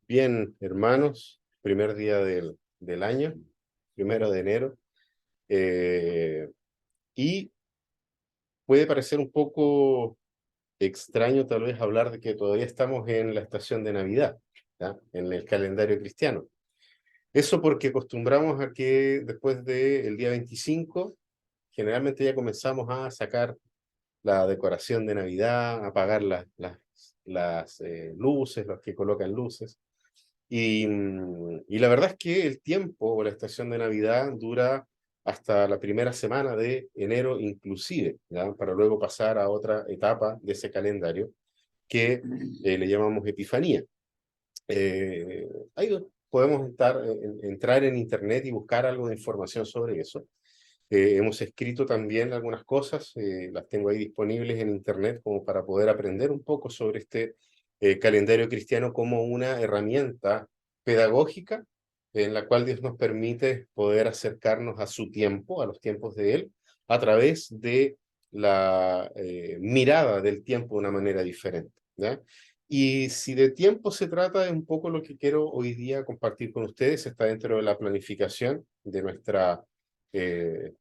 Bien, hermanos, primer día del año, 1 de enero, eh, y puede parecer un poco extraño tal vez hablar de que todavía estamos en la estación de Navidad, ¿ya? En el calendario cristiano. Eso porque acostumbramos a que después del día 25, generalmente ya comenzamos a sacar la decoración de Navidad, a apagar las luces, los que colocan luces. Y la verdad es que el tiempo o la estación de Navidad dura hasta la primera semana de enero inclusive, ¿ya? Para luego pasar a otra etapa de ese calendario que le llamamos Epifanía. Ahí podemos entrar en internet y buscar algo de información sobre eso. Hemos escrito también algunas cosas, las tengo ahí disponibles en internet como para poder aprender un poco sobre este calendario cristiano como una herramienta pedagógica en la cual Dios nos permite poder acercarnos a su tiempo, a los tiempos de Él, a través de la mirada del tiempo de una manera diferente, ¿ya? Y si de tiempo se trata, es un poco lo que quiero hoy día compartir con ustedes, está dentro de la planificación de nuestra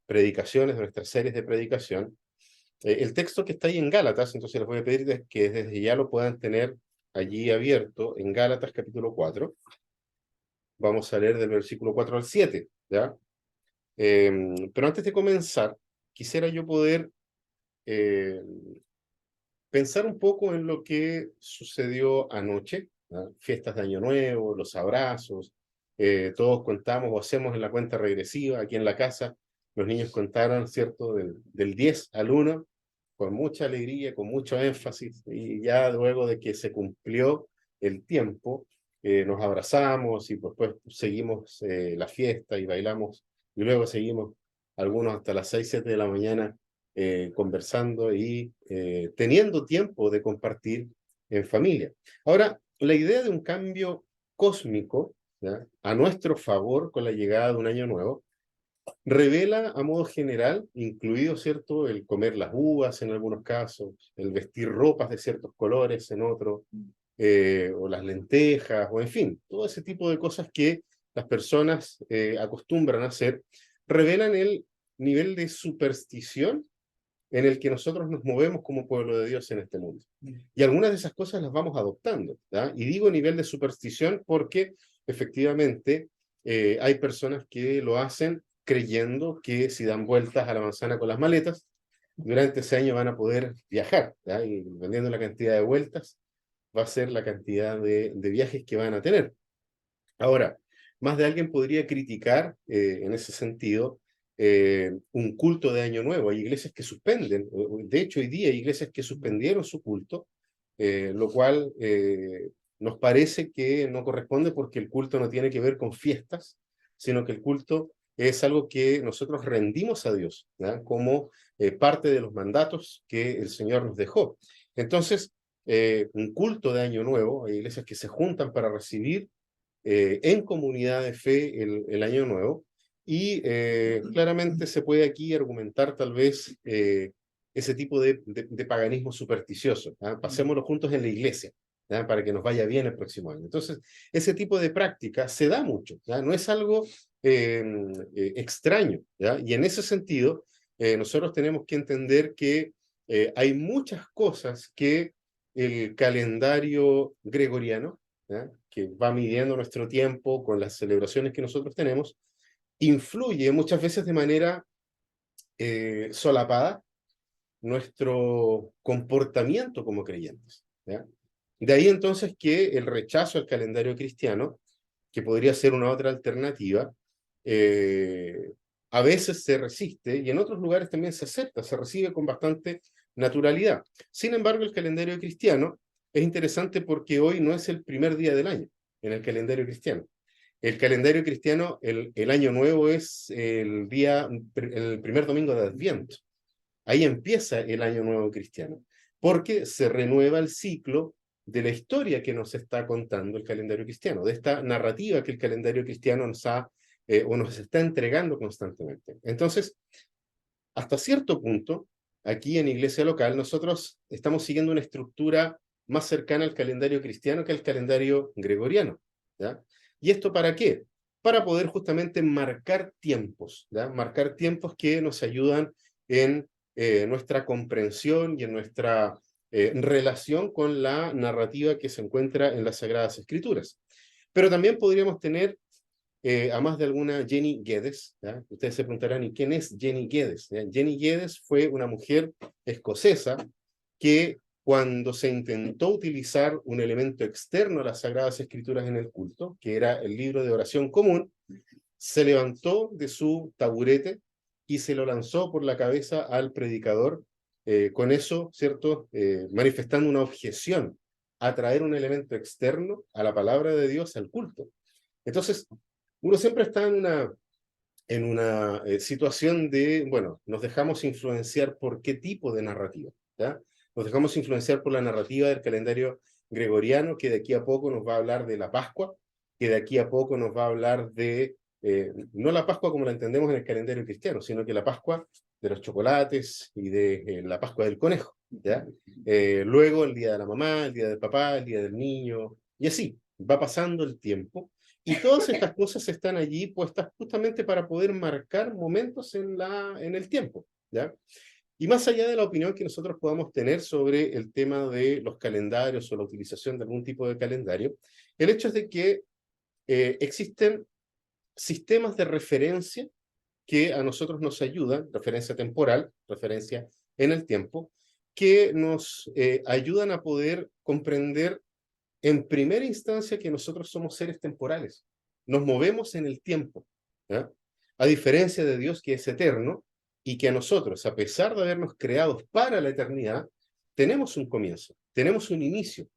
predicaciones, de nuestras series de predicación. El texto que está ahí en Gálatas, entonces les voy a pedir que desde ya lo puedan tener allí abierto en Gálatas capítulo 4. Vamos a leer del versículo 4 al 7, ¿ya? Pero antes de comenzar, quisiera yo poder eh, pensar un poco en lo que sucedió anoche, ¿ya? Fiestas de Año Nuevo, los abrazos, todos contamos o hacemos en la cuenta regresiva aquí en la casa, los niños contaron, ¿cierto?, del 10 al 1, con mucha alegría, con mucho énfasis, y ya luego de que se cumplió el tiempo, nos abrazamos y después seguimos la fiesta y bailamos, y luego seguimos algunos hasta las 6, 7 de la mañana conversando y teniendo tiempo de compartir en familia. Ahora, la idea de un cambio cósmico, ¿ya?, a nuestro favor con la llegada de un año nuevo, revela a modo general, incluido, ¿cierto?, el comer las uvas en algunos casos, el vestir ropas de ciertos colores en otros, o las lentejas, o en fin, todo ese tipo de cosas que las personas acostumbran a hacer, revelan el nivel de superstición en el que nosotros nos movemos como pueblo de Dios en este mundo. Y algunas de esas cosas las vamos adoptando, ¿ya? Y digo nivel de superstición porque efectivamente hay personas que lo hacen creyendo que si dan vueltas a la manzana con las maletas, durante ese año van a poder viajar, ¿ya? Y dependiendo de la cantidad de vueltas, va a ser la cantidad de viajes que van a tener. Ahora, más de alguien podría criticar en ese sentido un culto de Año Nuevo. Hay iglesias que suspenden, de hecho hoy día hay iglesias que suspendieron su culto, lo cual nos parece que no corresponde porque el culto no tiene que ver con fiestas, sino que el culto es algo que nosotros rendimos a Dios, ¿ya?, como parte de los mandatos que el Señor nos dejó. Entonces, un culto de Año Nuevo, hay iglesias que se juntan para recibir en comunidad de fe el año nuevo, y claramente se puede aquí argumentar tal vez ese tipo de paganismo supersticioso, ¿ah? Pasémoslo juntos en la iglesia, ¿ya?, para que nos vaya bien el próximo año. Entonces, ese tipo de práctica se da mucho, ¿ya? No es algo extraño, ¿ya? Y en ese sentido, nosotros tenemos que entender que hay muchas cosas que el calendario gregoriano, ¿ya?, que va midiendo nuestro tiempo con las celebraciones que nosotros tenemos, influye muchas veces de manera solapada nuestro comportamiento como creyentes, ¿ya? De ahí entonces que el rechazo al calendario cristiano, que podría ser una otra alternativa, eh, a veces se resiste y en otros lugares también se acepta, se recibe con bastante naturalidad. Sin embargo, el calendario cristiano es interesante porque hoy no es el primer día del año en el calendario cristiano. El calendario cristiano, el año nuevo es el primer domingo de Adviento. Ahí empieza el año nuevo cristiano, porque se renueva el ciclo de la historia que nos está contando el calendario cristiano, de esta narrativa que el calendario cristiano nos ha o nos está entregando constantemente. Entonces, hasta cierto punto, aquí en Iglesia Local, nosotros estamos siguiendo una estructura más cercana al calendario cristiano que al calendario gregoriano. ¿ya? ¿Y esto para qué? Para poder justamente marcar tiempos, ¿ya? Marcar tiempos que nos ayudan en nuestra comprensión y en nuestra relación con la narrativa que se encuentra en las Sagradas Escrituras. Pero también podríamos tener a más de alguna Jenny Geddes, ¿ya? Ustedes se preguntarán, ¿y quién es Jenny Geddes? ¿Ya? Jenny Geddes fue una mujer escocesa que cuando se intentó utilizar un elemento externo a las Sagradas Escrituras en el culto, que era el libro de oración común, se levantó de su taburete y se lo lanzó por la cabeza al predicador, con eso, ¿cierto?, manifestando una objeción a traer un elemento externo a la palabra de Dios al culto. Entonces, uno siempre está en una situación de, bueno, nos dejamos influenciar por qué tipo de narrativa, ¿ya? Nos dejamos influenciar por la narrativa del calendario gregoriano, que de aquí a poco nos va a hablar de la Pascua, que de aquí a poco nos va a hablar de, no la Pascua como la entendemos en el calendario cristiano, sino que la Pascua de los chocolates y de la Pascua del conejo, ¿ya? Luego el día de la mamá, el día del papá, el día del niño, y así, va pasando el tiempo, y todas estas cosas están allí puestas justamente para poder marcar momentos en el tiempo, ¿ya? Y más allá de la opinión que nosotros podamos tener sobre el tema de los calendarios o la utilización de algún tipo de calendario, el hecho es de que existen sistemas de referencia que a nosotros nos ayudan, referencia temporal, referencia en el tiempo, que nos ayudan a poder comprender en primera instancia que nosotros somos seres temporales, nos movemos en el tiempo, ¿ya? A diferencia de Dios que es eterno y que a nosotros, a pesar de habernos creados para la eternidad, tenemos un comienzo, tenemos un inicio,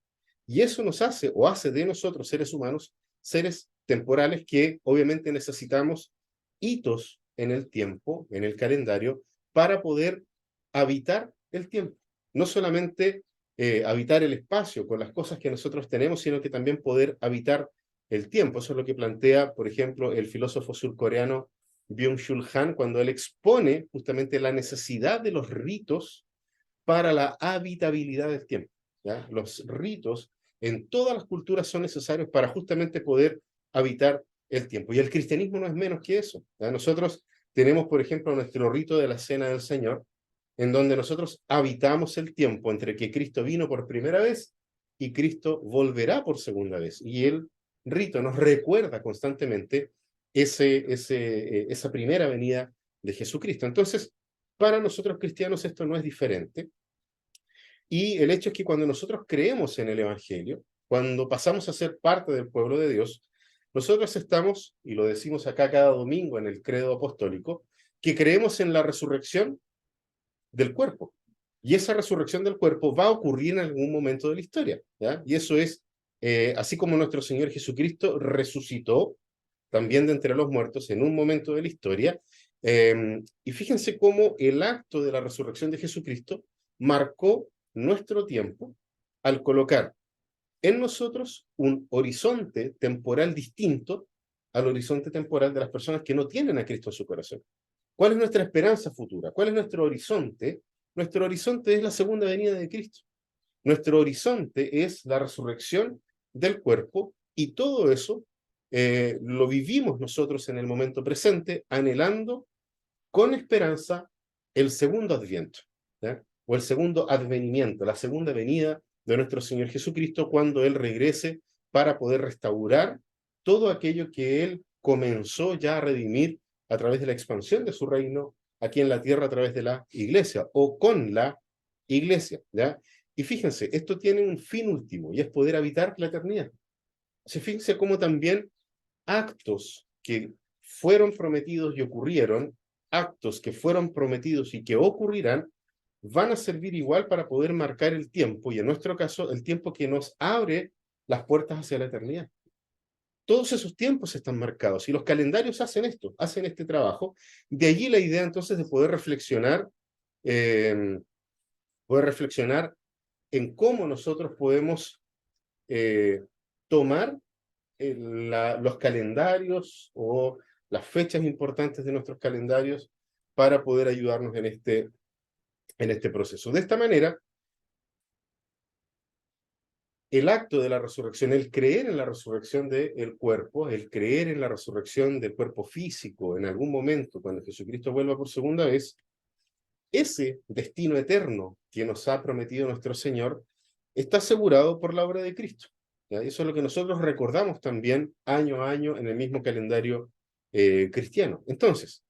y eso nos hace, o hace de nosotros, seres humanos, seres temporales que obviamente necesitamos hitos en el tiempo, en el calendario, para poder habitar el tiempo. No solamente habitar el espacio con las cosas que nosotros tenemos, sino que también poder habitar el tiempo. Eso es lo que plantea, por ejemplo, el filósofo surcoreano Byung-Chul Han cuando él expone justamente la necesidad de los ritos para la habitabilidad del tiempo, ¿ya? Los ritos en todas las culturas son necesarios para justamente poder habitar el tiempo. Y el cristianismo no es menos que eso, ¿ya? Nosotros tenemos, por ejemplo, nuestro rito de la Cena del Señor, en donde nosotros habitamos el tiempo entre que Cristo vino por primera vez y Cristo volverá por segunda vez. Y el rito nos recuerda constantemente esa primera venida de Jesucristo. Entonces, para nosotros cristianos esto no es diferente. Y el hecho es que cuando nosotros creemos en el Evangelio, cuando pasamos a ser parte del pueblo de Dios, nosotros estamos, y lo decimos acá cada domingo en el credo apostólico, que creemos en la resurrección del cuerpo. Y esa resurrección del cuerpo va a ocurrir en algún momento de la historia, ¿ya? Y eso es, así como nuestro Señor Jesucristo resucitó también de entre los muertos en un momento de la historia, y fíjense cómo el acto de la resurrección de Jesucristo marcó nuestro tiempo al colocar en nosotros un horizonte temporal distinto al horizonte temporal de las personas que no tienen a Cristo en su corazón. ¿Cuál es nuestra esperanza futura? ¿Cuál es nuestro horizonte? Nuestro horizonte es la segunda venida de Cristo. Nuestro horizonte es la resurrección del cuerpo y todo eso lo vivimos nosotros en el momento presente, anhelando con esperanza el segundo adviento, ¿ya? O el segundo advenimiento, la segunda venida de nuestro Señor Jesucristo cuando Él regrese para poder restaurar todo aquello que Él comenzó ya a redimir a través de la expansión de su reino aquí en la tierra a través de la iglesia o con la iglesia, ¿ya? Y fíjense, esto tiene un fin último y es poder habitar la eternidad. Fíjense cómo también actos que fueron prometidos y ocurrieron, actos que fueron prometidos y que ocurrirán, van a servir igual para poder marcar el tiempo, y en nuestro caso, el tiempo que nos abre las puertas hacia la eternidad. Todos esos tiempos están marcados y los calendarios hacen esto, hacen este trabajo. De allí la idea entonces de eh, poder reflexionar en cómo nosotros podemos tomar los calendarios o las fechas importantes de nuestros calendarios para poder ayudarnos en este proceso. De esta manera, el acto de la resurrección, el creer en la resurrección del cuerpo, el creer en la resurrección del cuerpo físico en algún momento, cuando Jesucristo vuelva por segunda vez, ese destino eterno que nos ha prometido nuestro Señor está asegurado por la obra de Cristo. ¿Ya? Eso es lo que nosotros recordamos también año a año en el mismo calendario cristiano. Entonces,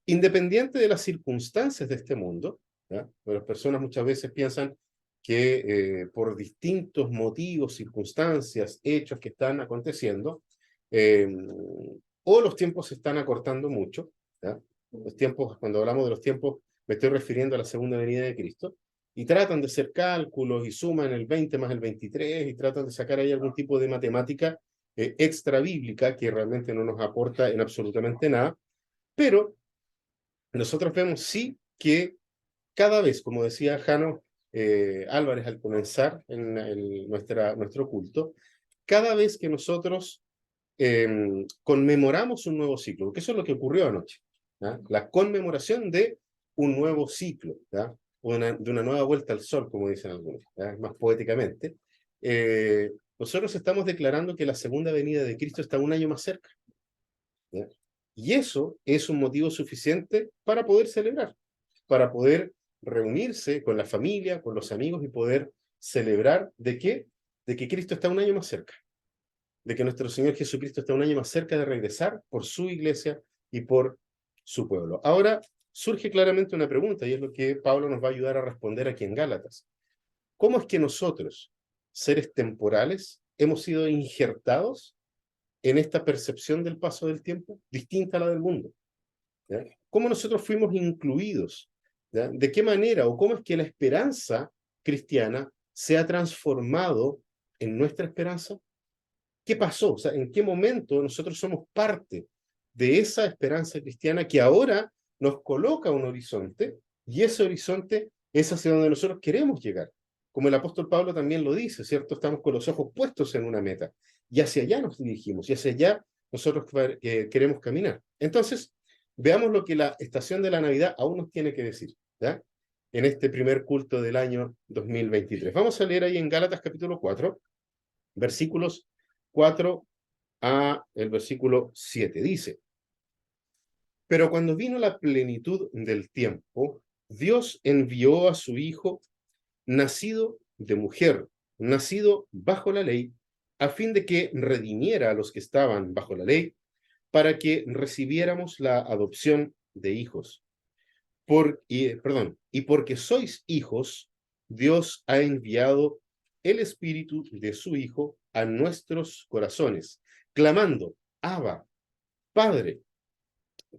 independiente de las circunstancias de este mundo, ¿ya? Las personas muchas veces piensan que por distintos motivos, circunstancias, hechos que están aconteciendo, eh, o los tiempos se están acortando mucho, ¿ya? Los tiempos, cuando hablamos de los tiempos, me estoy refiriendo a la segunda venida de Cristo, y tratan de hacer cálculos y suman el 20 más el 23 y tratan de sacar ahí algún tipo de matemática extra bíblica que realmente no nos aporta en absolutamente nada, pero nosotros vemos sí que cada vez, como decía Jano Álvarez al comenzar en nuestro culto, cada vez que nosotros conmemoramos un nuevo ciclo, porque eso es lo que ocurrió anoche, ¿ya? La conmemoración de un nuevo ciclo, ¿ya? De una nueva vuelta al sol, como dicen algunos, ¿ya? Más poéticamente. Nosotros estamos declarando que la segunda venida de Cristo está un año más cerca, ¿ya? Y eso es un motivo suficiente para poder celebrar, para poder reunirse con la familia, con los amigos y poder celebrar ¿de qué? De que Cristo está un año más cerca, de que nuestro Señor Jesucristo está un año más cerca de regresar por su iglesia y por su pueblo. Ahora surge claramente una pregunta, y es lo que Pablo nos va a ayudar a responder aquí en Gálatas. ¿Cómo es que nosotros, seres temporales, hemos sido injertados en esta percepción del paso del tiempo distinta a la del mundo? ¿Ya? ¿Cómo nosotros fuimos incluidos? ¿Ya? ¿De qué manera o cómo es que la esperanza cristiana se ha transformado en nuestra esperanza? ¿Qué pasó? O sea, ¿en qué momento nosotros somos parte de esa esperanza cristiana que ahora nos coloca un horizonte y ese horizonte es hacia donde nosotros queremos llegar? Como el apóstol Pablo también lo dice, ¿cierto? Estamos con los ojos puestos en una meta y hacia allá nos dirigimos y hacia allá nosotros queremos caminar. Entonces, veamos lo que la estación de la Navidad aún nos tiene que decir, ¿ya? En este primer culto del año 2023. Vamos a leer ahí en Gálatas capítulo 4, versículos 4 a el versículo 7. Dice, pero cuando vino la plenitud del tiempo, Dios envió a su Hijo, nacido de mujer, nacido bajo la ley, a fin de que redimiera a los que estaban bajo la ley, para que recibiéramos la adopción de hijos. Y porque sois hijos, Dios ha enviado el Espíritu de su Hijo a nuestros corazones, clamando, Abba, Padre.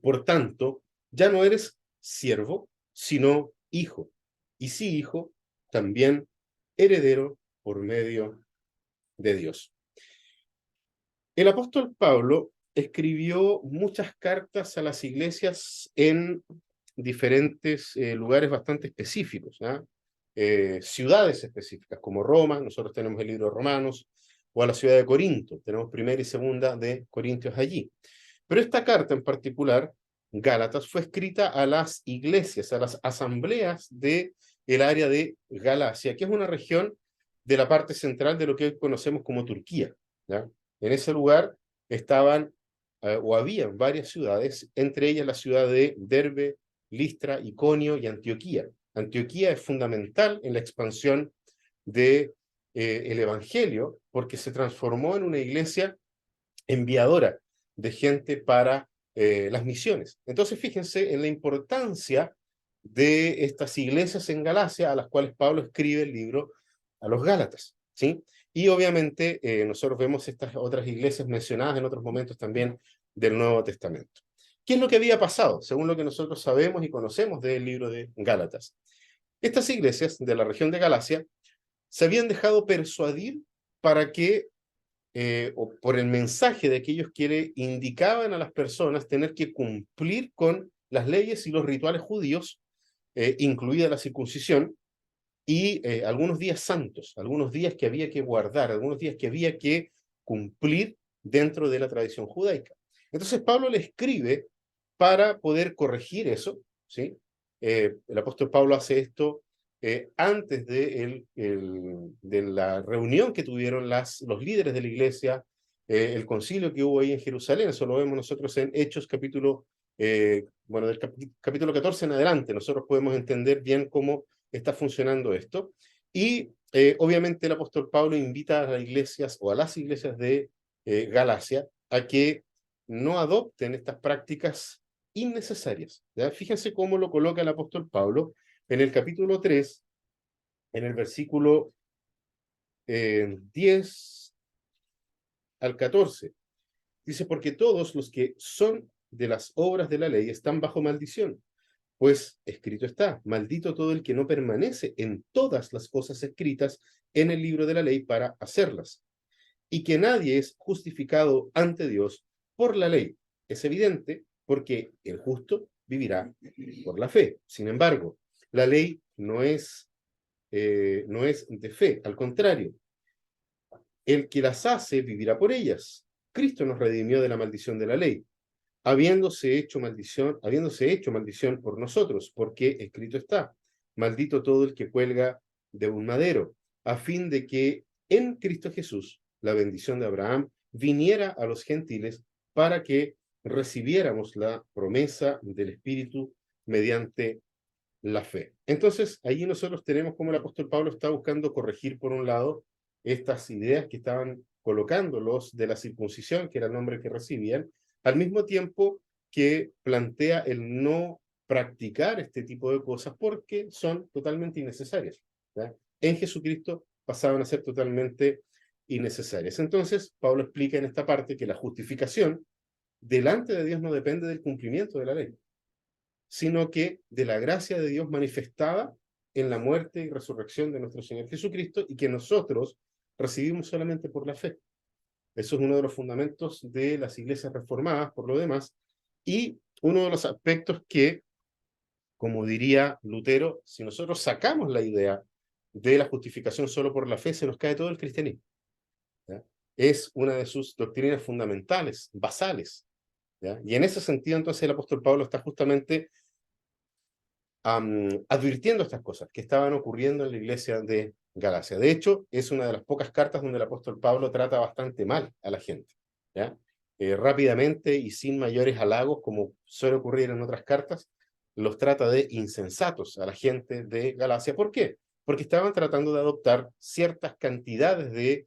Por tanto, ya no eres siervo, sino hijo. Y si hijo, también heredero por medio de Dios. El apóstol Pablo escribió muchas cartas a las iglesias en diferentes lugares bastante específicos, ¿eh? Ciudades específicas, como Roma, nosotros tenemos el libro de Romanos, o a la ciudad de Corinto, tenemos primera y segunda de Corintios allí. Pero esta carta en particular, Gálatas, fue escrita a las iglesias, a las asambleas del área de Galacia, que es una región de la parte central de lo que hoy conocemos como Turquía, ¿ya? En ese lugar estaban o habían varias ciudades, entre ellas la ciudad de Derbe, Listra, Iconio y Antioquía. Antioquía es fundamental en la expansión de, el Evangelio porque se transformó en una iglesia enviadora de gente para las misiones. Entonces, fíjense en la importancia de estas iglesias en Galacia a las cuales Pablo escribe el libro a los Gálatas, ¿sí? Y obviamente nosotros vemos estas otras iglesias mencionadas en otros momentos también del Nuevo Testamento. ¿Qué es lo que había pasado? Según lo que nosotros sabemos y conocemos del libro de Gálatas. Estas iglesias de la región de Galacia se habían dejado persuadir para que o por el mensaje de aquellos que le indicaban a las personas tener que cumplir con las leyes y los rituales judíos, incluida la circuncisión, y algunos días santos, algunos días que había que guardar, algunos días que había que cumplir dentro de la tradición judaica. Entonces Pablo le escribe para poder corregir eso, ¿sí? El apóstol Pablo hace esto antes de la reunión que tuvieron los líderes de la iglesia, el concilio que hubo ahí en Jerusalén. Eso lo vemos nosotros en Hechos capítulo, bueno, del capítulo 14 en adelante. Nosotros podemos entender bien cómo está funcionando esto. Y obviamente el apóstol Pablo invita a las iglesias o a las iglesias de Galacia a que no adopten estas prácticas innecesarias. ¿Ya? Fíjense cómo lo coloca el apóstol Pablo en el capítulo 3, en el versículo 10 al 14. Dice, porque todos los que son de las obras de la ley están bajo maldición. Pues escrito está, maldito todo el que no permanece en todas las cosas escritas en el libro de la ley para hacerlas. Y que nadie es justificado ante Dios por la ley. Es evidente porque el justo vivirá por la fe. Sin embargo, la ley no es de fe, al contrario. El que las hace vivirá por ellas. Cristo nos redimió de la maldición de la ley, habiéndose hecho maldición por nosotros, porque escrito está, maldito todo el que cuelga de un madero, a fin de que en Cristo Jesús la bendición de Abraham viniera a los gentiles para que recibiéramos la promesa del Espíritu mediante la fe. Entonces, allí nosotros tenemos como el apóstol Pablo está buscando corregir, por un lado, estas ideas que estaban colocando los de la circuncisión, que era el nombre que recibían, al mismo tiempo que plantea el no practicar este tipo de cosas porque son totalmente innecesarias. ¿Ya? En Jesucristo pasaban a ser totalmente innecesarias. Entonces, Pablo explica en esta parte que la justificación delante de Dios no depende del cumplimiento de la ley, sino que de la gracia de Dios manifestada en la muerte y resurrección de nuestro Señor Jesucristo, y que nosotros recibimos solamente por la fe. Eso es uno de los fundamentos de las iglesias reformadas, por lo demás, y uno de los aspectos que, como diría Lutero, si nosotros sacamos la idea de la justificación solo por la fe, se nos cae todo el cristianismo. ¿Ya? Es una de sus doctrinas fundamentales, basales. ¿Ya? Y en ese sentido, entonces, el apóstol Pablo está justamente advirtiendo estas cosas que estaban ocurriendo en la iglesia de Galacia. De hecho, es una de las pocas cartas donde el apóstol Pablo trata bastante mal a la gente. ¿Ya? Rápidamente y sin mayores halagos, como suele ocurrir en otras cartas, los trata de insensatos a la gente de Galacia. ¿Por qué? Porque estaban tratando de adoptar ciertas cantidades de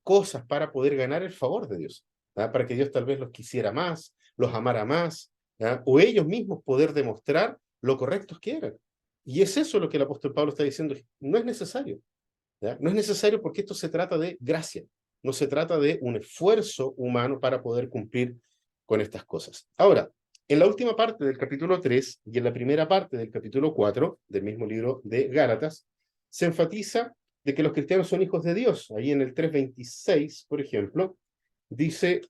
cosas para poder ganar el favor de Dios, ¿ya? Para que Dios tal vez los quisiera más, los amara más, ¿ya? O ellos mismos poder demostrar lo correctos que eran. Y es eso lo que el apóstol Pablo está diciendo, no es necesario. ¿Ya? No es necesario porque esto se trata de gracia, no se trata de un esfuerzo humano para poder cumplir con estas cosas. Ahora, en la última parte del capítulo 3 y en la primera parte del capítulo 4 del mismo libro de Gálatas, se enfatiza de que los cristianos son hijos de Dios. Ahí en el 3:26, por ejemplo, dice,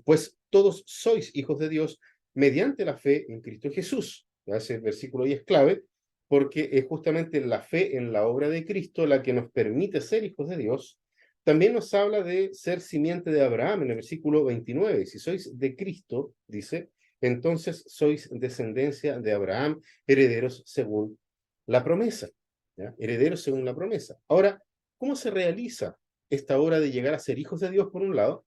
pues todos sois hijos de Dios mediante la fe en Cristo Jesús. ¿Ya? Ese versículo ahí es clave, porque es justamente la fe en la obra de Cristo la que nos permite ser hijos de Dios. También nos habla de ser simiente de Abraham en el versículo 29. Si sois de Cristo, dice, entonces sois descendencia de Abraham, herederos según la promesa. ¿Ya? Herederos según la promesa. Ahora, ¿cómo se realiza esta obra de llegar a ser hijos de Dios por un lado?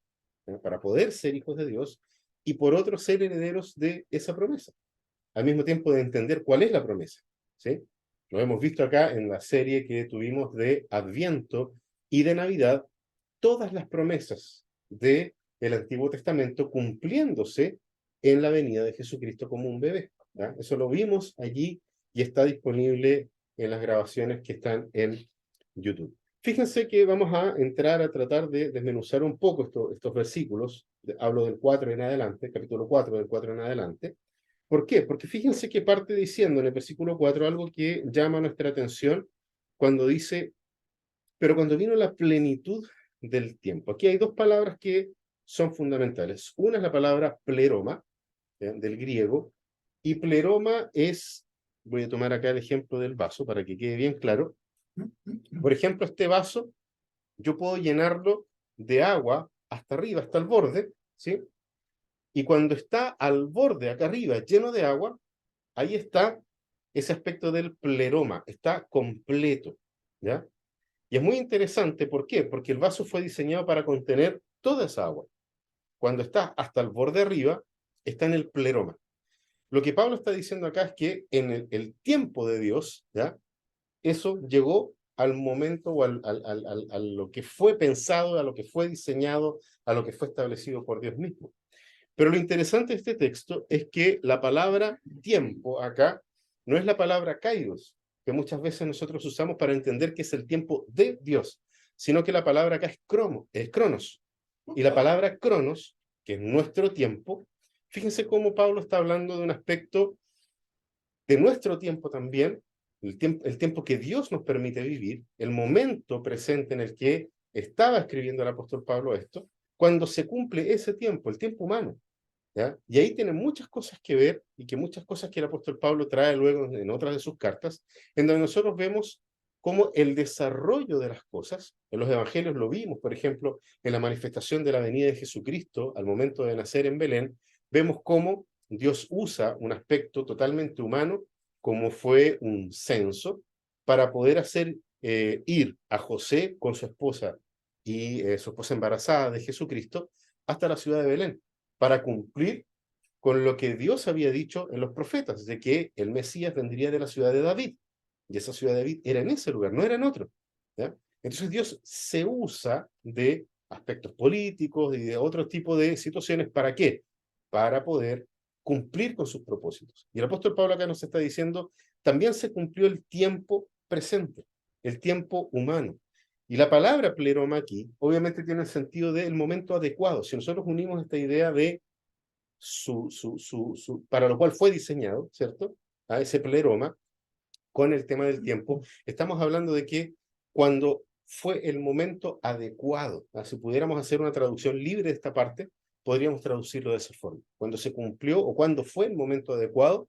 Para poder ser hijos de Dios, y por otro ser herederos de esa promesa, al mismo tiempo de entender cuál es la promesa. ¿Sí? Lo hemos visto acá en la serie que tuvimos de Adviento y de Navidad, todas las promesas del Antiguo Testamento cumpliéndose en la venida de Jesucristo como un bebé. ¿Ya? Eso lo vimos allí y está disponible en las grabaciones que están en YouTube. Fíjense que vamos a entrar a tratar de desmenuzar un poco estos versículos. Hablo del 4 en adelante, capítulo 4 del 4 en adelante. ¿Por qué? Porque fíjense que parte diciendo en el versículo 4 algo que llama nuestra atención cuando dice, pero cuando vino la plenitud del tiempo. Aquí hay dos palabras que son fundamentales. Una es la palabra pleroma, del griego, y pleroma es, voy a tomar acá el ejemplo del vaso para que quede bien claro. Por ejemplo, este vaso, yo puedo llenarlo de agua hasta arriba, hasta el borde, ¿sí? Y cuando está al borde, acá arriba, lleno de agua, ahí está ese aspecto del pleroma, está completo, ¿ya? Y es muy interesante, ¿por qué? Porque el vaso fue diseñado para contener toda esa agua. Cuando está hasta el borde arriba, está en el pleroma. Lo que Pablo está diciendo acá es que en el tiempo de Dios, ¿ya? Eso llegó al momento o a lo que fue pensado, a lo que fue diseñado, a lo que fue establecido por Dios mismo. Pero lo interesante de este texto es que la palabra tiempo acá no es la palabra kairos, que muchas veces nosotros usamos para entender que es el tiempo de Dios, sino que la palabra acá es cronos. Y la palabra cronos, que es nuestro tiempo, fíjense cómo Pablo está hablando de un aspecto de nuestro tiempo también, el tiempo que Dios nos permite vivir, el momento presente en el que estaba escribiendo el apóstol Pablo esto, cuando se cumple ese tiempo, el tiempo humano. ¿Ya? Y ahí tiene muchas cosas que ver y que muchas cosas que el apóstol Pablo trae luego en otras de sus cartas, en donde nosotros vemos cómo el desarrollo de las cosas, en los evangelios lo vimos, por ejemplo, en la manifestación de la venida de Jesucristo al momento de nacer en Belén, vemos cómo Dios usa un aspecto totalmente humano, como fue un censo, para poder hacer ir a José con su esposa embarazada de Jesucristo, hasta la ciudad de Belén, para cumplir con lo que Dios había dicho en los profetas, de que el Mesías vendría de la ciudad de David. Y esa ciudad de David era en ese lugar, no era en otro. ¿Ya? Entonces Dios se usa de aspectos políticos y de otro tipo de situaciones. ¿Para qué? Para poder cumplir con sus propósitos. Y el apóstol Pablo acá nos está diciendo, también se cumplió el tiempo presente, el tiempo humano. Y la palabra pleroma aquí, obviamente tiene el sentido del momento adecuado. Si nosotros unimos esta idea de para lo cual fue diseñado, ¿cierto? A ese pleroma, con el tema del tiempo, estamos hablando de que cuando fue el momento adecuado, si pudiéramos hacer una traducción libre de esta parte, podríamos traducirlo de esa forma, cuando se cumplió o cuando fue el momento adecuado,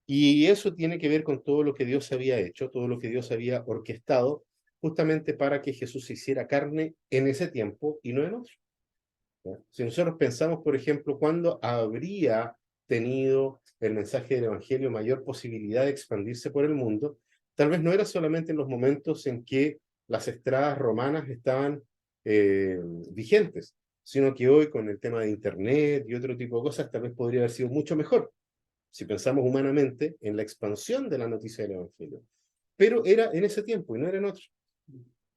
y eso tiene que ver con todo lo que Dios había hecho, todo lo que Dios había orquestado, justamente para que Jesús se hiciera carne en ese tiempo y no en otro. ¿Ya? Si nosotros pensamos, por ejemplo, cuándo habría tenido el mensaje del Evangelio mayor posibilidad de expandirse por el mundo, tal vez no era solamente en los momentos en que las estradas romanas estaban vigentes, sino que hoy con el tema de Internet y otro tipo de cosas, tal vez podría haber sido mucho mejor, si pensamos humanamente en la expansión de la noticia del Evangelio. Pero era en ese tiempo y no era en otro.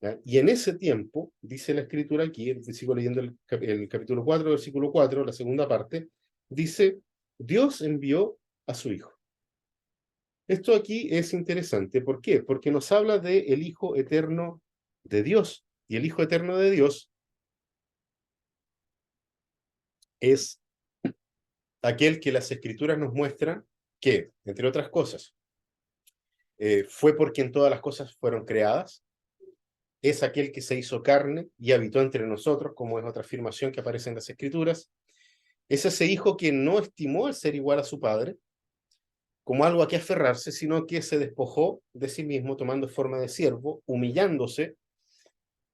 ¿Ya? Y en ese tiempo, dice la escritura aquí, sigo leyendo el capítulo 4, versículo 4, la segunda parte, dice, Dios envió a su Hijo. Esto aquí es interesante, ¿por qué? Porque nos habla del Hijo eterno de Dios, y el Hijo eterno de Dios es aquel que las escrituras nos muestran que, entre otras cosas, fue por quien todas las cosas fueron creadas, es aquel que se hizo carne y habitó entre nosotros, como es otra afirmación que aparece en las escrituras. Es ese hijo que no estimó el ser igual a su padre como algo a que aferrarse, sino que se despojó de sí mismo tomando forma de siervo, humillándose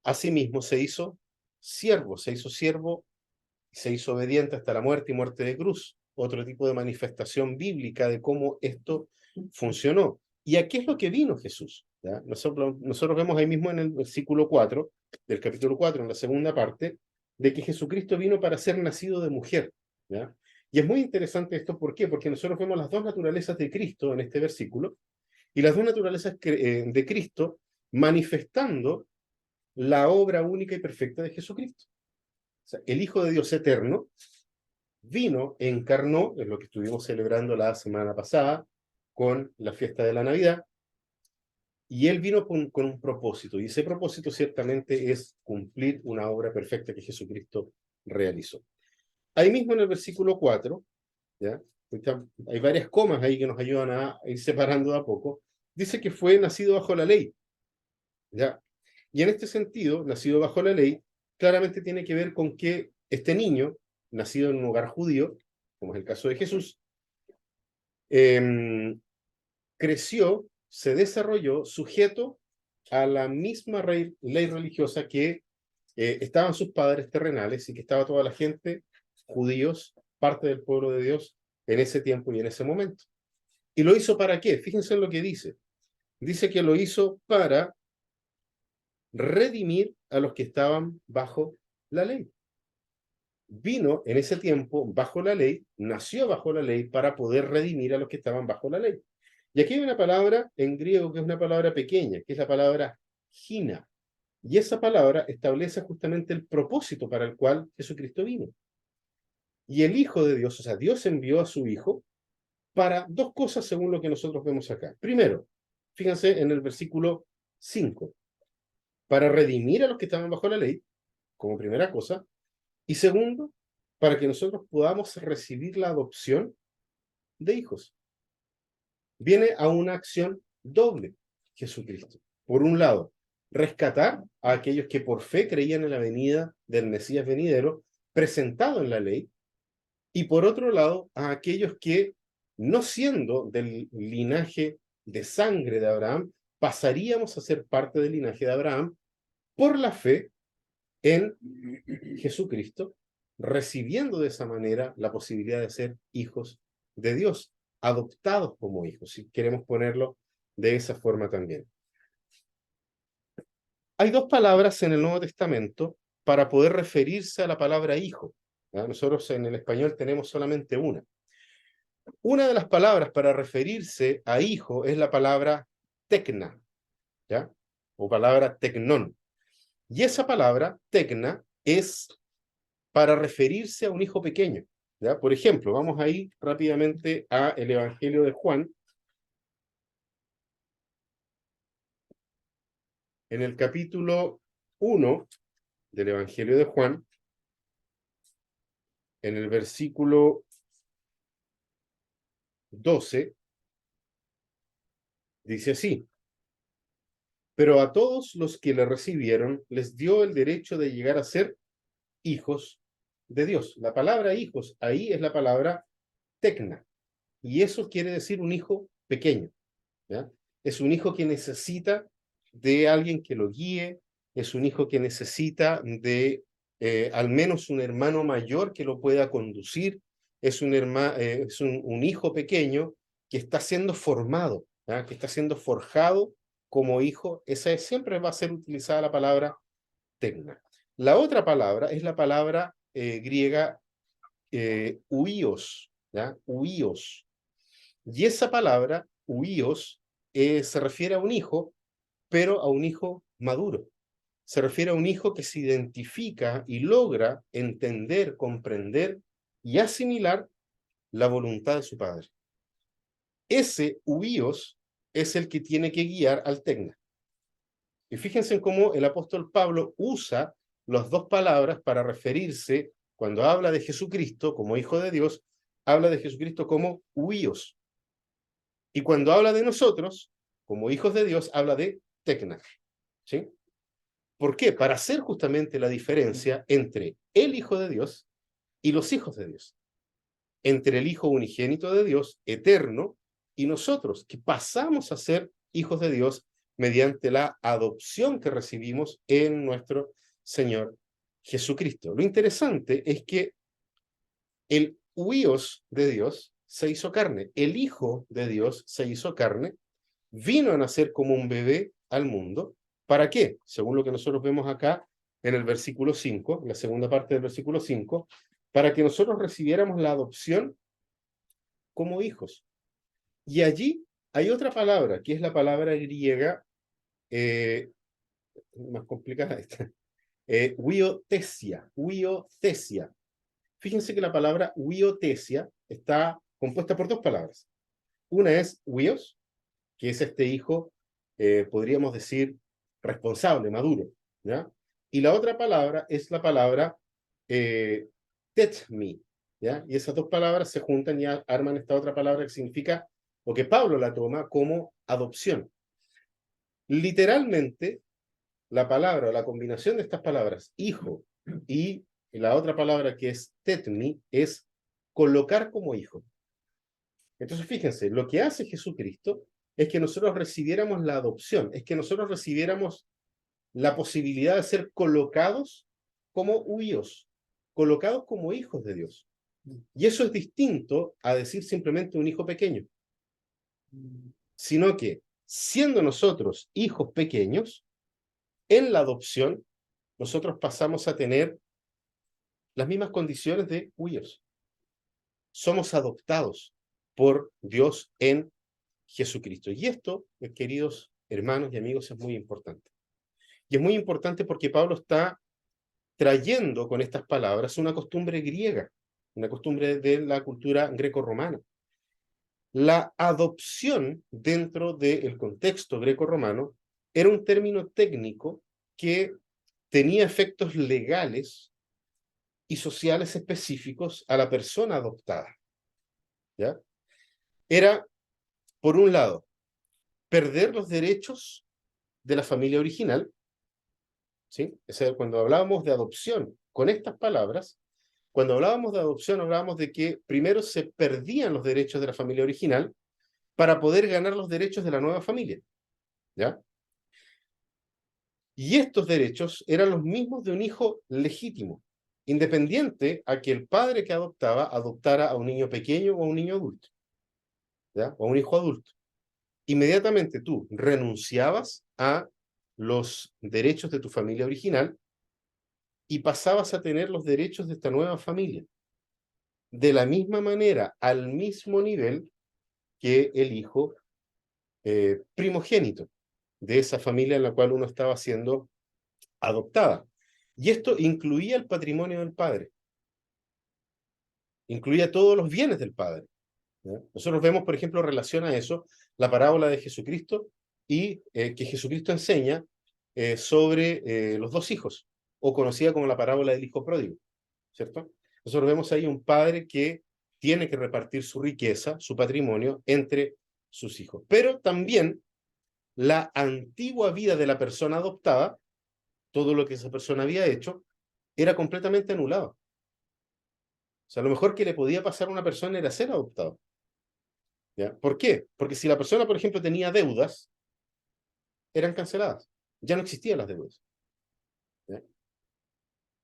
a sí mismo, se hizo siervo, se hizo obediente hasta la muerte y muerte de cruz. Otro tipo de manifestación bíblica de cómo esto funcionó. ¿Y a qué es lo que vino Jesús? ¿Ya? Nosotros vemos ahí mismo en el versículo 4 del capítulo 4, en la segunda parte, de que Jesucristo vino para ser nacido de mujer. ¿Ya? Y es muy interesante esto, ¿por qué? Porque nosotros vemos las dos naturalezas de Cristo en este versículo, y las dos naturalezas de Cristo manifestando la obra única y perfecta de Jesucristo. O sea, el Hijo de Dios eterno vino, encarnó, es lo que estuvimos celebrando la semana pasada con la fiesta de la Navidad, y él vino con un propósito, y ese propósito ciertamente es cumplir una obra perfecta que Jesucristo realizó. Ahí mismo en el versículo 4, ¿ya? Hay varias comas ahí que nos ayudan a ir separando de a poco, dice que fue nacido bajo la ley, ¿ya? Y en este sentido, nacido bajo la ley, claramente tiene que ver con que este niño, nacido en un hogar judío, como es el caso de Jesús, creció, se desarrolló sujeto a la misma ley religiosa que estaban sus padres terrenales y que estaba toda la gente, judíos, parte del pueblo de Dios, en ese tiempo y en ese momento. ¿Y lo hizo para qué? Fíjense en lo que dice. Dice que lo hizo para redimir a los que estaban bajo la ley. Vino en ese tiempo bajo la ley, nació bajo la ley para poder redimir a los que estaban bajo la ley. Y aquí hay una palabra en griego que es una palabra pequeña, que es la palabra gina. Y esa palabra establece justamente el propósito para el cual Jesucristo vino. Y el Hijo de Dios, o sea, Dios envió a su Hijo para dos cosas según lo que nosotros vemos acá. Primero, fíjense en el versículo 5, para redimir a los que estaban bajo la ley, como primera cosa, y segundo, para que nosotros podamos recibir la adopción de hijos. Viene a una acción doble Jesucristo. Por un lado, rescatar a aquellos que por fe creían en la venida del Mesías venidero, presentado en la ley, y por otro lado, a aquellos que, no siendo del linaje de sangre de Abraham, pasaríamos a ser parte del linaje de Abraham por la fe en Jesucristo, recibiendo de esa manera la posibilidad de ser hijos de Dios, adoptados como hijos, si queremos ponerlo de esa forma también. Hay dos palabras en el Nuevo Testamento para poder referirse a la palabra hijo. ¿Ya? Nosotros en el español tenemos solamente una. Una de las palabras para referirse a hijo es la palabra tecna, ¿ya? O palabra tecnón. Y esa palabra, tecna, es para referirse a un hijo pequeño, ¿ya? Por ejemplo, vamos a ir rápidamente a el Evangelio de Juan. En el capítulo 1 del Evangelio de Juan, en el versículo 12, dice así: pero a todos los que le recibieron les dio el derecho de llegar a ser hijos de Dios. La palabra hijos ahí es la palabra tecna, y eso quiere decir un hijo pequeño, ¿ya? Es un hijo que necesita de alguien que lo guíe, es un hijo que necesita de al menos un hermano mayor que lo pueda conducir, es un hijo pequeño que está siendo formado, ¿ya? Que está siendo forjado como hijo. Siempre va a ser utilizada la palabra tecna. La otra palabra es la palabra griega huíos, ¿ya? Huíos. Y esa palabra, huíos, se refiere a un hijo, pero a un hijo maduro. Se refiere a un hijo que se identifica y logra entender, comprender y asimilar la voluntad de su padre. Ese huíos es el que tiene que guiar al tecna. Y fíjense en cómo el apóstol Pablo usa las dos palabras para referirse, cuando habla de Jesucristo como hijo de Dios, habla de Jesucristo como huíos. Y cuando habla de nosotros, como hijos de Dios, habla de tecna. ¿Sí? ¿Por qué? Para hacer justamente la diferencia entre el Hijo de Dios y los hijos de Dios. Entre el Hijo unigénito de Dios, eterno, y nosotros, que pasamos a ser hijos de Dios mediante la adopción que recibimos en nuestro Señor Jesucristo. Lo interesante es que el huíos de Dios se hizo carne, el Hijo de Dios se hizo carne, vino a nacer como un bebé al mundo. ¿Para qué? Según lo que nosotros vemos acá en el versículo 5, la segunda parte del versículo 5, para que nosotros recibiéramos la adopción como hijos. Y allí hay otra palabra, que es la palabra griega, más complicada esta, huiotesia, huiotesia. Fíjense que la palabra huiotesia está compuesta por dos palabras. Una es huios, que es este hijo, podríamos decir, responsable, maduro, ¿ya? Y la otra palabra es la palabra tetmi, ¿ya? Y esas dos palabras se juntan y arman esta otra palabra que significa, o que Pablo la toma como adopción. Literalmente, la palabra, la combinación de estas palabras, hijo, y la otra palabra que es tetmi, es colocar como hijo. Entonces, fíjense, lo que hace Jesucristo es que nosotros recibiéramos la adopción, es que nosotros recibiéramos la posibilidad de ser colocados como huíos, colocados como hijos de Dios. Y eso es distinto a decir simplemente un hijo pequeño. sino que, siendo nosotros hijos pequeños, en la adopción, nosotros pasamos a tener las mismas condiciones de huíos. Somos adoptados por Dios en Jesucristo. Y esto, mis queridos hermanos y amigos, es muy importante. Y es muy importante porque Pablo está trayendo con estas palabras una costumbre griega, una costumbre de la cultura grecorromana. La adopción dentro del contexto grecorromano era un término técnico que tenía efectos legales y sociales específicos a la persona adoptada. ¿Ya? Era, por un lado, perder los derechos de la familia original, ¿sí? O sea, cuando hablábamos de adopción con estas palabras, cuando hablábamos de adopción hablábamos de que primero se perdían los derechos de la familia original para poder ganar los derechos de la nueva familia, ¿ya? Y estos derechos eran los mismos de un hijo legítimo, independiente a que el padre que adoptaba adoptara a un niño pequeño o a un niño adulto, ¿ya? O a un hijo adulto. Inmediatamente tú renunciabas a los derechos de tu familia original y pasabas a tener los derechos de esta nueva familia. De la misma manera, al mismo nivel que el hijo primogénito de esa familia en la cual uno estaba siendo adoptada. Y esto incluía el patrimonio del padre, incluía todos los bienes del padre, ¿ya? Nosotros vemos, por ejemplo, en relación a eso, la parábola de Jesucristo y que Jesucristo enseña sobre los dos hijos, o conocida como la parábola del hijo pródigo, ¿cierto? Nosotros vemos ahí un padre que tiene que repartir su riqueza, su patrimonio, entre sus hijos. Pero también la antigua vida de la persona adoptada, todo lo que esa persona había hecho, era completamente anulado. O sea, lo mejor que le podía pasar a una persona era ser adoptado. ¿Ya? ¿Por qué? Porque si la persona, por ejemplo, tenía deudas, eran canceladas. Ya no existían las deudas. ¿Ya?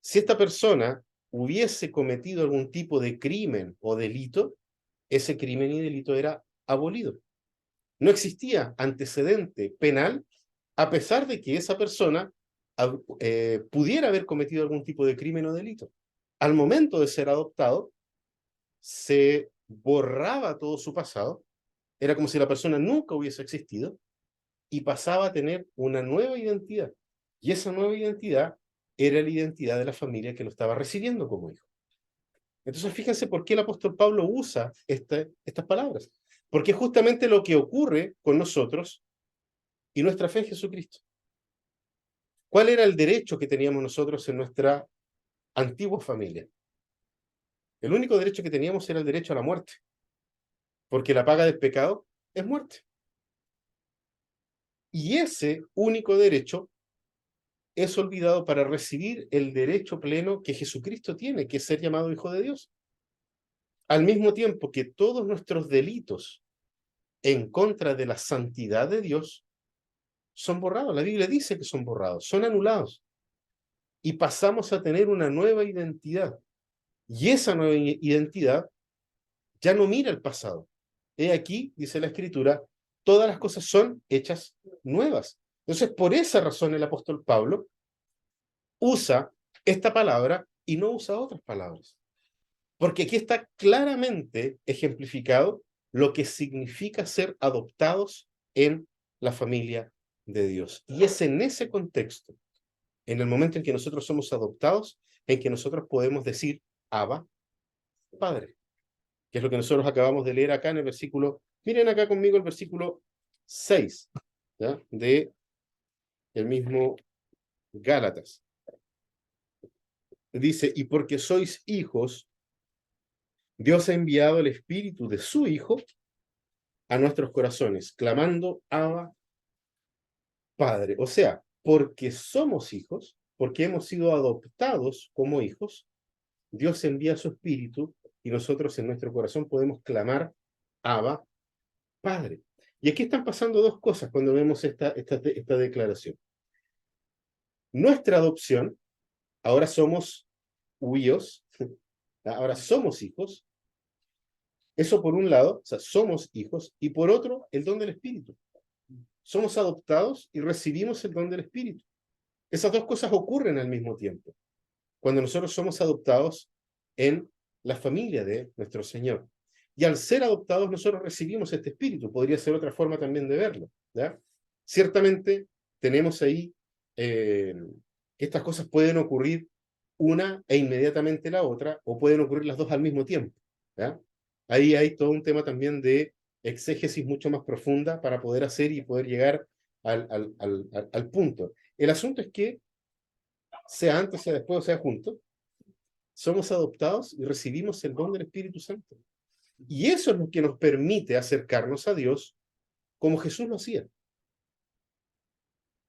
Si esta persona hubiese cometido algún tipo de crimen o delito, ese crimen y delito era abolido. No existía antecedente penal a pesar de que esa persona pudiera haber cometido algún tipo de crimen o delito. Al momento de ser adoptado, se borraba todo su pasado, era como si la persona nunca hubiese existido y pasaba a tener una nueva identidad. Y esa nueva identidad era la identidad de la familia que lo estaba recibiendo como hijo. Entonces, fíjense por qué el apóstol Pablo usa estas palabras. Porque es justamente lo que ocurre con nosotros y nuestra fe en Jesucristo. ¿Cuál era el derecho que teníamos nosotros en nuestra antigua familia? El único derecho que teníamos era el derecho a la muerte, porque la paga del pecado es muerte. Y ese único derecho es olvidado para recibir el derecho pleno que Jesucristo tiene, que es ser llamado Hijo de Dios. Al mismo tiempo que todos nuestros delitos en contra de la santidad de Dios son borrados. La Biblia dice que son borrados, son anulados. Y pasamos a tener una nueva identidad. Y esa nueva identidad ya no mira el pasado. He aquí, dice la Escritura, todas las cosas son hechas nuevas. Entonces, por esa razón el apóstol Pablo usa esta palabra y no usa otras palabras. Porque aquí está claramente ejemplificado lo que significa ser adoptados en la familia de Dios. Y es en ese contexto, en el momento en que nosotros somos adoptados, en que nosotros podemos decir, Abba, Padre, que es lo que nosotros acabamos de leer acá en el versículo, miren acá conmigo el versículo 6, ¿ya? De el mismo Gálatas. Dice, y porque sois hijos, Dios ha enviado el espíritu de su Hijo a nuestros corazones, clamando, Abba, Padre. O sea, porque somos hijos, porque hemos sido adoptados como hijos, Dios envía su espíritu y nosotros en nuestro corazón podemos clamar, Abba, Padre. Y aquí están pasando dos cosas cuando vemos esta declaración. Nuestra adopción, ahora somos huíos, ahora somos hijos, Eso por un lado, o sea, somos hijos, y por otro, el don del Espíritu. Somos adoptados y recibimos el don del Espíritu. Esas dos cosas ocurren al mismo tiempo. Cuando nosotros somos adoptados en la familia de nuestro Señor. Y al ser adoptados, nosotros recibimos este Espíritu. Podría ser otra forma también de verlo, ¿ya? Ciertamente, tenemos ahí estas cosas pueden ocurrir una e inmediatamente la otra, o pueden ocurrir las dos al mismo tiempo, ¿ya? Ahí hay todo un tema también de exégesis mucho más profunda para poder hacer y poder llegar al punto. El asunto es que, sea antes, sea después, o sea juntos, somos adoptados y recibimos el don del Espíritu Santo. Y eso es lo que nos permite acercarnos a Dios como Jesús lo hacía.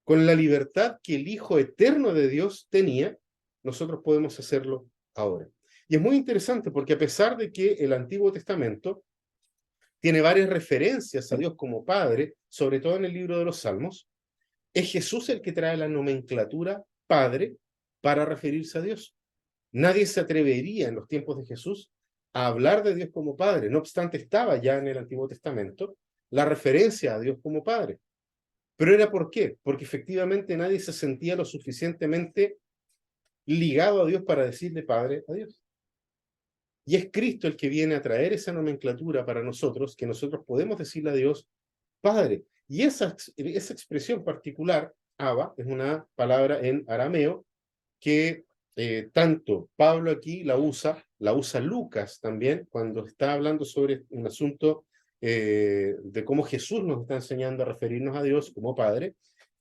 Con la libertad que el Hijo eterno de Dios tenía, nosotros podemos hacerlo ahora. Y es muy interesante porque a pesar de que el Antiguo Testamento tiene varias referencias a Dios como Padre, sobre todo en el libro de los Salmos, es Jesús el que trae la nomenclatura Padre para referirse a Dios. Nadie se atrevería en los tiempos de Jesús a hablar de Dios como Padre. No obstante, estaba ya en el Antiguo Testamento la referencia a Dios como Padre. ¿Pero era por qué? Porque efectivamente nadie se sentía lo suficientemente ligado a Dios para decirle Padre a Dios. Y es Cristo el que viene a traer esa nomenclatura para nosotros, que nosotros podemos decirle a Dios Padre. Y esa expresión particular, Abba, es una palabra en arameo que tanto Pablo aquí la usa Lucas también, cuando está hablando sobre un asunto de cómo Jesús nos está enseñando a referirnos a Dios como Padre,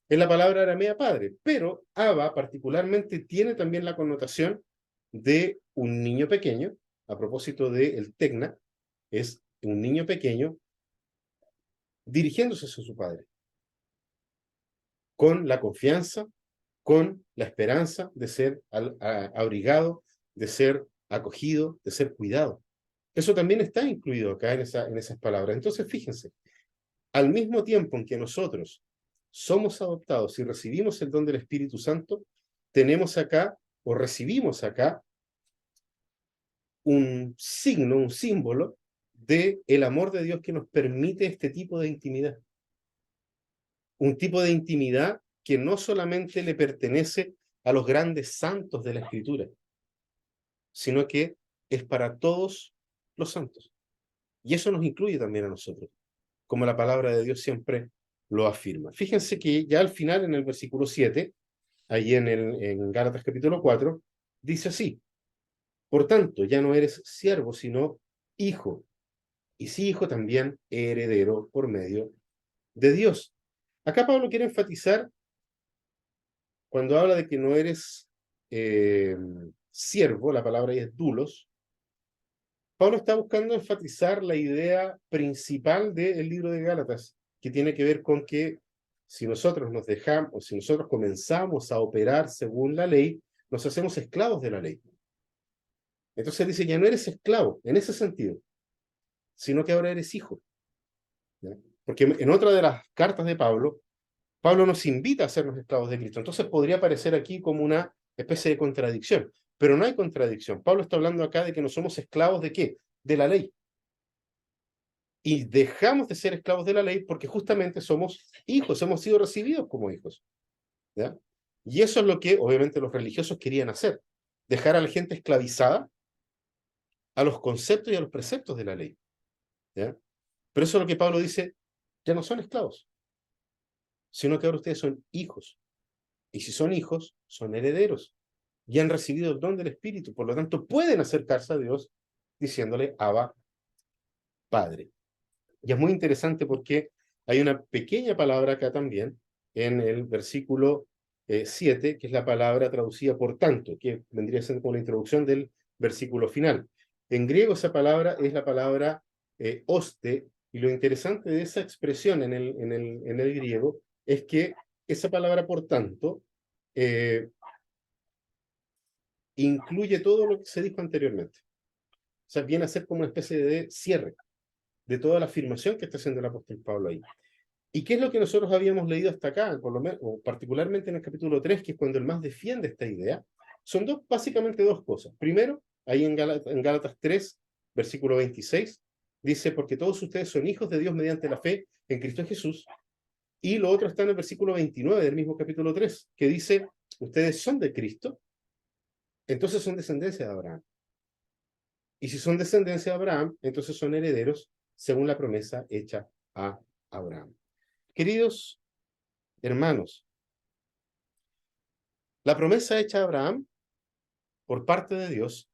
es la palabra aramea Padre, pero Abba particularmente tiene también la connotación de un niño pequeño, a propósito del Tecna, es un niño pequeño dirigiéndose a su padre, con la confianza, con la esperanza de ser abrigado, de ser acogido, de ser cuidado. Eso también está incluido acá en esas palabras. Entonces, fíjense, al mismo tiempo en que nosotros somos adoptados y recibimos el don del Espíritu Santo, tenemos acá, o recibimos acá, un signo, un símbolo de el amor de Dios que nos permite este tipo de intimidad. Un tipo de intimidad que no solamente le pertenece a los grandes santos de la Escritura, sino que es para todos los santos. Y eso nos incluye también a nosotros, como la palabra de Dios siempre lo afirma. Fíjense que ya al final, en el versículo 7, ahí en Gálatas capítulo 4, dice así: por tanto, ya no eres siervo, sino hijo, y si hijo, también heredero por medio de Dios. Acá Pablo quiere enfatizar, cuando habla de que no eres siervo, la palabra ahí es doulos, Pablo está buscando enfatizar la idea principal del libro de Gálatas, que tiene que ver con que si nosotros nos dejamos, o si nosotros comenzamos a operar según la ley, nos hacemos esclavos de la ley. Entonces dice, ya no eres esclavo, en ese sentido, sino que ahora eres hijo. ¿Ya? Porque en otra de las cartas de Pablo, Pablo nos invita a hacernos esclavos de Cristo. Entonces podría parecer aquí como una especie de contradicción, pero no hay contradicción. Pablo está hablando acá de que no somos esclavos de ¿qué? De la ley. Y dejamos de ser esclavos de la ley porque justamente somos hijos, hemos sido recibidos como hijos. ¿Ya? Y eso es lo que obviamente los religiosos querían hacer, dejar a la gente esclavizada a los conceptos y a los preceptos de la ley. ¿Ya? Pero eso es lo que Pablo dice, ya no son esclavos, sino que ahora ustedes son hijos. Y si son hijos, son herederos. Y han recibido el don del Espíritu, por lo tanto pueden acercarse a Dios diciéndole Abba, Padre. Y es muy interesante porque hay una pequeña palabra acá también, en el versículo 7, que es la palabra traducida por tanto, que vendría a ser como la introducción del versículo final. En griego esa palabra es la palabra oste, y lo interesante de esa expresión en el griego es que esa palabra por tanto incluye todo lo que se dijo anteriormente. O sea, viene a ser como una especie de cierre de toda la afirmación que está haciendo el apóstol Pablo ahí. ¿Y qué es lo que nosotros habíamos leído hasta acá, por lo menos, o particularmente en el capítulo 3, que es cuando el más defiende esta idea? Son básicamente dos cosas. Primero, ahí en Gálatas 3, versículo 26, dice, porque todos ustedes son hijos de Dios mediante la fe en Cristo Jesús. Y lo otro está en el versículo 29 del mismo capítulo 3, que dice, ustedes son de Cristo, entonces son descendencia de Abraham. Y si son descendencia de Abraham, entonces son herederos según la promesa hecha a Abraham. Queridos hermanos, la promesa hecha a Abraham por parte de Dios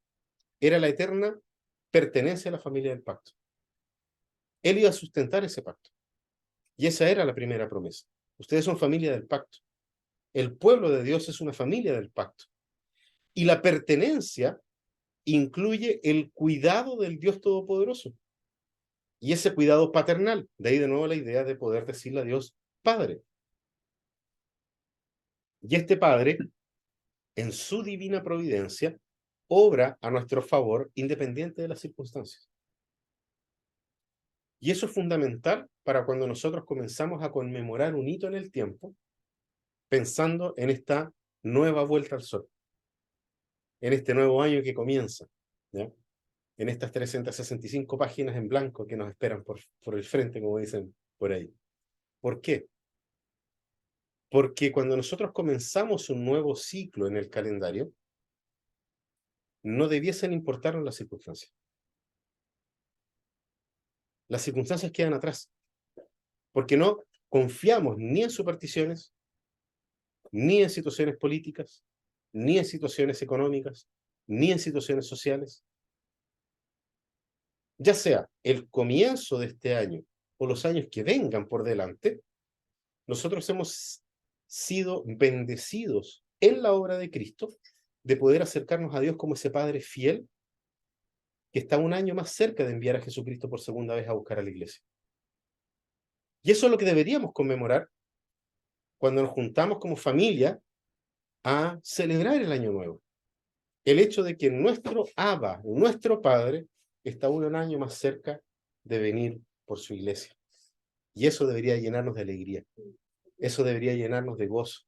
era la eterna pertenencia a la familia del pacto. Él iba a sustentar ese pacto. Y esa era la primera promesa. Ustedes son familia del pacto. El pueblo de Dios es una familia del pacto. Y la pertenencia incluye el cuidado del Dios Todopoderoso. Y ese cuidado paternal. De ahí de nuevo la idea de poder decirle a Dios, Padre. Y este Padre, en su divina providencia, obra a nuestro favor independiente de las circunstancias. Y eso es fundamental para cuando nosotros comenzamos a conmemorar un hito en el tiempo, pensando en esta nueva vuelta al sol, en este nuevo año que comienza, ¿ya? En estas 365 páginas en blanco que nos esperan por el frente, como dicen por ahí. ¿Por qué? Porque cuando nosotros comenzamos un nuevo ciclo en el calendario, no debiesen importarnos las circunstancias. Las circunstancias quedan atrás, porque no confiamos ni en supersticiones, ni en situaciones políticas, ni en situaciones económicas, ni en situaciones sociales. Ya sea el comienzo de este año o los años que vengan por delante, nosotros hemos sido bendecidos en la obra de Cristo de poder acercarnos a Dios como ese Padre fiel que está un año más cerca de enviar a Jesucristo por segunda vez a buscar a la iglesia. Y eso es lo que deberíamos conmemorar cuando nos juntamos como familia a celebrar el Año Nuevo. El hecho de que nuestro Abba, nuestro Padre, está un año más cerca de venir por su iglesia. Y eso debería llenarnos de alegría. Eso debería llenarnos de gozo.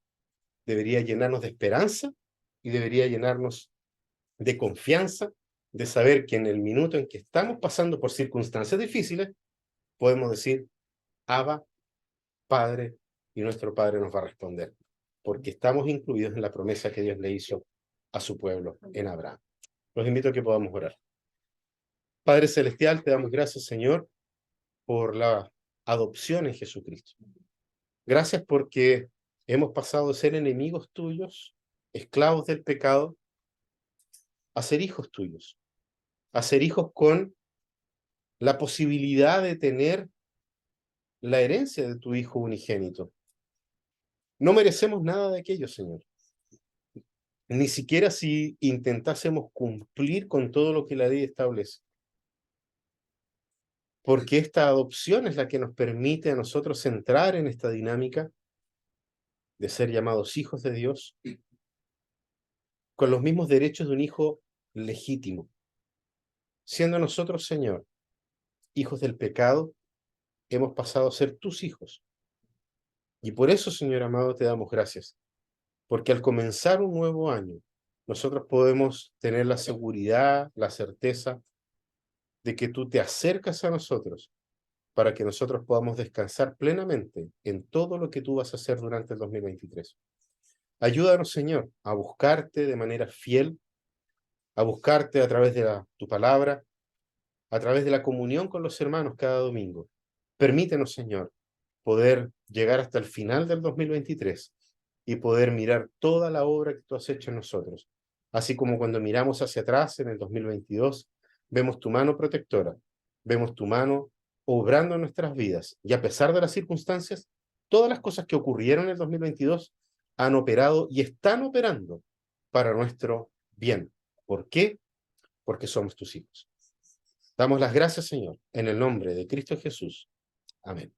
Debería llenarnos de esperanza y debería llenarnos de confianza, de saber que en el minuto en que estamos pasando por circunstancias difíciles, podemos decir, Abba, Padre, y nuestro Padre nos va a responder, porque estamos incluidos en la promesa que Dios le hizo a su pueblo en Abraham. Los invito a que podamos orar. Padre Celestial, te damos gracias, Señor, por la adopción en Jesucristo. Gracias porque hemos pasado de ser enemigos tuyos, esclavos del pecado, a ser hijos tuyos, a ser hijos con la posibilidad de tener la herencia de tu Hijo unigénito. No merecemos nada de aquello, Señor. Ni siquiera si intentásemos cumplir con todo lo que la ley establece. Porque esta adopción es la que nos permite a nosotros entrar en esta dinámica de ser llamados hijos de Dios, con los mismos derechos de un hijo legítimo. Siendo nosotros, Señor, hijos del pecado, hemos pasado a ser tus hijos. Y por eso, Señor amado, te damos gracias. Porque al comenzar un nuevo año, nosotros podemos tener la seguridad, la certeza de que tú te acercas a nosotros para que nosotros podamos descansar plenamente en todo lo que tú vas a hacer durante el 2023. Ayúdanos, Señor, a buscarte de manera fiel, a buscarte a través de tu palabra, a través de la comunión con los hermanos cada domingo. Permítenos, Señor, poder llegar hasta el final del 2023 y poder mirar toda la obra que tú has hecho en nosotros. Así como cuando miramos hacia atrás en el 2022, vemos tu mano protectora, vemos tu mano obrando en nuestras vidas. Y a pesar de las circunstancias, todas las cosas que ocurrieron en el 2022 han operado y están operando para nuestro bien. ¿Por qué? Porque somos tus hijos. Damos las gracias, Señor, en el nombre de Cristo Jesús. Amén.